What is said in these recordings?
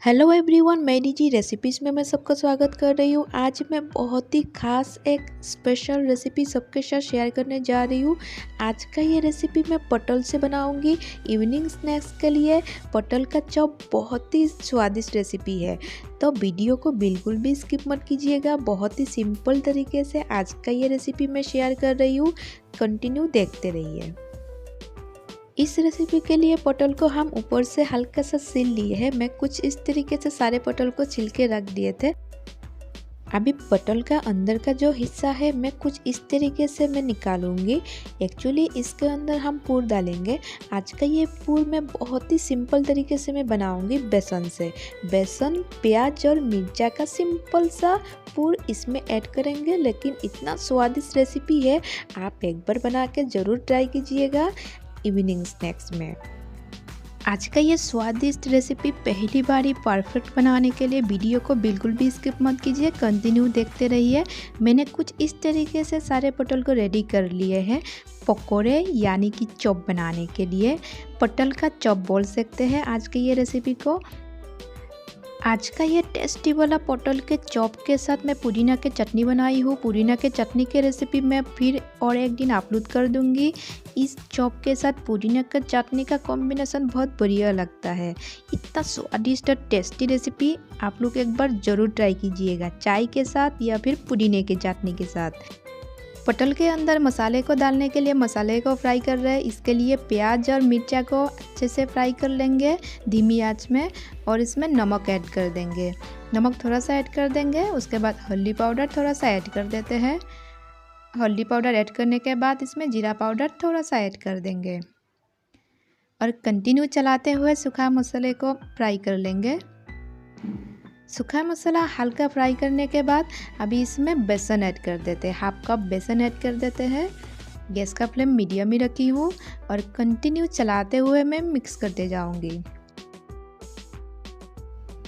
Hello everyone, मैं DG recipes में मैं सबका स्वागत कर रही हूँ। आज मैं बहुत ही ख़ास एक स्पेशल रेसिपी सबके साथ शेयर करने जा रही हूँ। आज का ये रेसिपी मैं पटल से बनाऊँगी इवनिंग स्नैक्स के लिए। पटल का चॉप बहुत ही स्वादिष्ट रेसिपी है, तो वीडियो को बिल्कुल भी स्किप मत कीजिएगा। बहुत ही सिंपल तरीके से आज का ये रेसिपी मैं शेयर कर रही हूँ, कंटिन्यू देखते रहिए। इस रेसिपी के लिए पटल को हम ऊपर से हल्का सा छील लिए हैं। मैं कुछ इस तरीके से सारे पटल को छील के रख दिए थे। अभी पटल का अंदर का जो हिस्सा है मैं कुछ इस तरीके से मैं निकालूंगी। एक्चुअली इसके अंदर हम पूर डालेंगे। आज का ये पूर मैं बहुत ही सिंपल तरीके से मैं बनाऊंगी बेसन से। बेसन, प्याज और मिर्चा का सिंपल सा पूर इसमें ऐड करेंगे, लेकिन इतना स्वादिष्ट रेसिपी है, आप एक बार बना के ज़रूर ट्राई कीजिएगा इवनिंग स्नैक्स में। आज का ये स्वादिष्ट रेसिपी पहली बार ही परफेक्ट बनाने के लिए वीडियो को बिल्कुल भी स्किप मत कीजिए, कंटिन्यू देखते रहिए। मैंने कुछ इस तरीके से सारे पटल को रेडी कर लिए हैं पकोड़े यानी कि चॉप बनाने के लिए। पटल का चॉप बोल सकते हैं आज की ये रेसिपी को। आज का ये टेस्टी वाला पटल के चॉप के साथ मैं पुदीना की चटनी बनाई हूँ। पुदीना के चटनी की रेसिपी मैं फिर और एक दिन अपलोड कर दूँगी। इस चॉप के साथ पुदीना का चटनी का कॉम्बिनेशन बहुत बढ़िया लगता है। इतना स्वादिष्ट और टेस्टी रेसिपी आप लोग एक बार ज़रूर ट्राई कीजिएगा, चाय के साथ या फिर पुदीने की चटनी के साथ। पटल के अंदर मसाले को डालने के लिए मसाले को फ्राई कर रहे हैं। इसके लिए प्याज और मिर्चा को अच्छे से फ्राई कर लेंगे धीमी आंच में, और इसमें नमक ऐड कर देंगे। नमक थोड़ा सा ऐड कर देंगे। उसके बाद हल्दी पाउडर थोड़ा सा ऐड कर देते हैं। हल्दी पाउडर ऐड करने के बाद इसमें जीरा पाउडर थोड़ा सा ऐड कर देंगे और कंटिन्यू चलाते हुए सूखा मसाले को फ्राई कर लेंगे। सूखा मसाला हल्का फ्राई करने के बाद अभी इसमें बेसन ऐड कर देते हैं। हाफ कप बेसन ऐड कर देते हैं। गैस का फ्लेम मीडियम ही रखी हूँ और कंटिन्यू चलाते हुए मैं मिक्स करते जाऊँगी।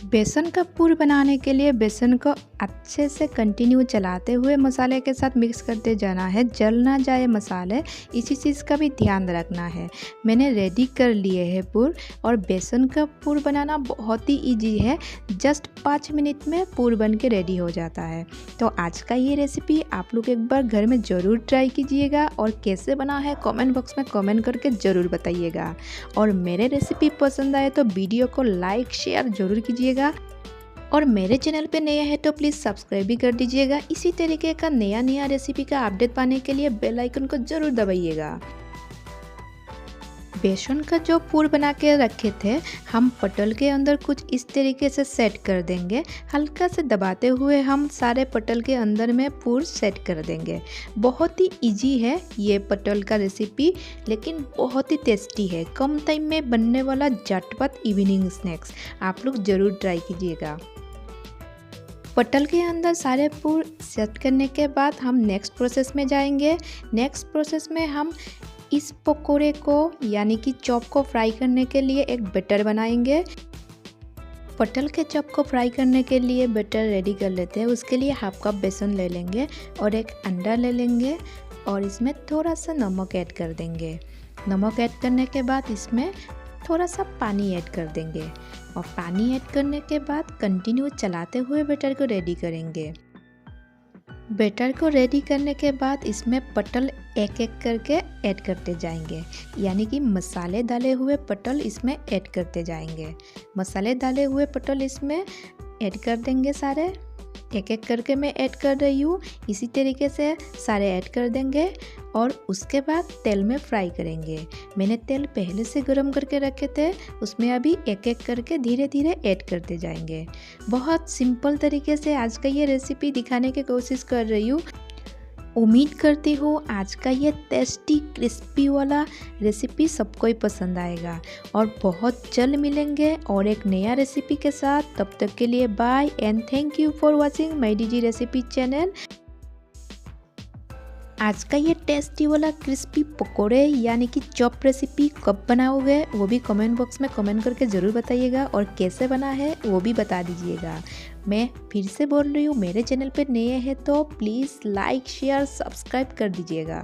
बेसन का पूर बनाने के लिए बेसन को अच्छे से कंटिन्यू चलाते हुए मसाले के साथ मिक्स करते जाना है, जल ना जाए मसाले, इसी चीज़ का भी ध्यान रखना है। मैंने रेडी कर लिए है पूर, और बेसन का पूर बनाना बहुत ही इजी है। जस्ट 5 मिनट में पूर बन के रेडी हो जाता है। तो आज का ये रेसिपी आप लोग एक बार घर में ज़रूर ट्राई कीजिएगा, और कैसे बना है कमेंट बॉक्स में कमेंट करके ज़रूर बताइएगा। और मेरे रेसिपी पसंद आए तो वीडियो को लाइक शेयर ज़रूर कीजिएगा, और मेरे चैनल पे नया है तो प्लीज़ सब्सक्राइब भी कर दीजिएगा। इसी तरीके का नया रेसिपी का अपडेट पाने के लिए बेल आइकन को ज़रूर दबाइएगा। बेसन का जो पूर बना के रखे थे हम पटल के अंदर कुछ इस तरीके से सेट कर देंगे। हल्का से दबाते हुए हम सारे पटल के अंदर में पूर सेट कर देंगे। बहुत ही इजी है ये पटल का रेसिपी, लेकिन बहुत ही टेस्टी है। कम टाइम में बनने वाला झटपट इवनिंग स्नैक्स आप लोग ज़रूर ट्राई कीजिएगा। पटल के अंदर सारे पूर सेट करने के बाद हम नेक्स्ट प्रोसेस में जाएंगे। नेक्स्ट प्रोसेस में हम इस पकोड़े को यानी कि चॉप को फ्राई करने के लिए एक बैटर बनाएंगे। पटल के चॉप को फ्राई करने के लिए बैटर रेडी कर लेते हैं। उसके लिए हाफ कप बेसन ले लेंगे और एक अंडा ले लेंगे, और इसमें थोड़ा सा नमक ऐड कर देंगे। नमक ऐड करने के बाद इसमें थोड़ा सा पानी ऐड कर देंगे, और पानी ऐड करने के बाद कंटिन्यू चलाते हुए बैटर को रेडी करेंगे। बैटर को रेडी करने के बाद इसमें पटल एक एक करके ऐड करते जाएंगे, यानी कि मसाले डाले हुए पटल इसमें ऐड करते जाएंगे। मसाले डाले हुए पटल इसमें ऐड कर देंगे सारे, एक एक करके मैं ऐड कर रही हूँ। इसी तरीके से सारे ऐड कर देंगे और उसके बाद तेल में फ्राई करेंगे। मैंने तेल पहले से गर्म करके रखे थे, उसमें अभी एक एक करके धीरे धीरे ऐड करते जाएंगे। बहुत सिंपल तरीके से आज का ये रेसिपी दिखाने की कोशिश कर रही हूँ। उम्मीद करती हूँ आज का ये टेस्टी क्रिस्पी वाला रेसिपी सबको ही पसंद आएगा, और बहुत जल्द मिलेंगे और एक नया रेसिपी के साथ। तब तक के लिए bye and thank you for watching my DG recipe channel. आज का ये टेस्टी वाला क्रिस्पी पकोड़े यानी कि चॉप रेसिपी कब बनाओगे वो भी कमेंट बॉक्स में कमेंट करके ज़रूर बताइएगा, और कैसे बना है वो भी बता दीजिएगा। मैं फिर से बोल रही हूँ, मेरे चैनल पे नए हैं तो प्लीज़ लाइक शेयर सब्सक्राइब कर दीजिएगा।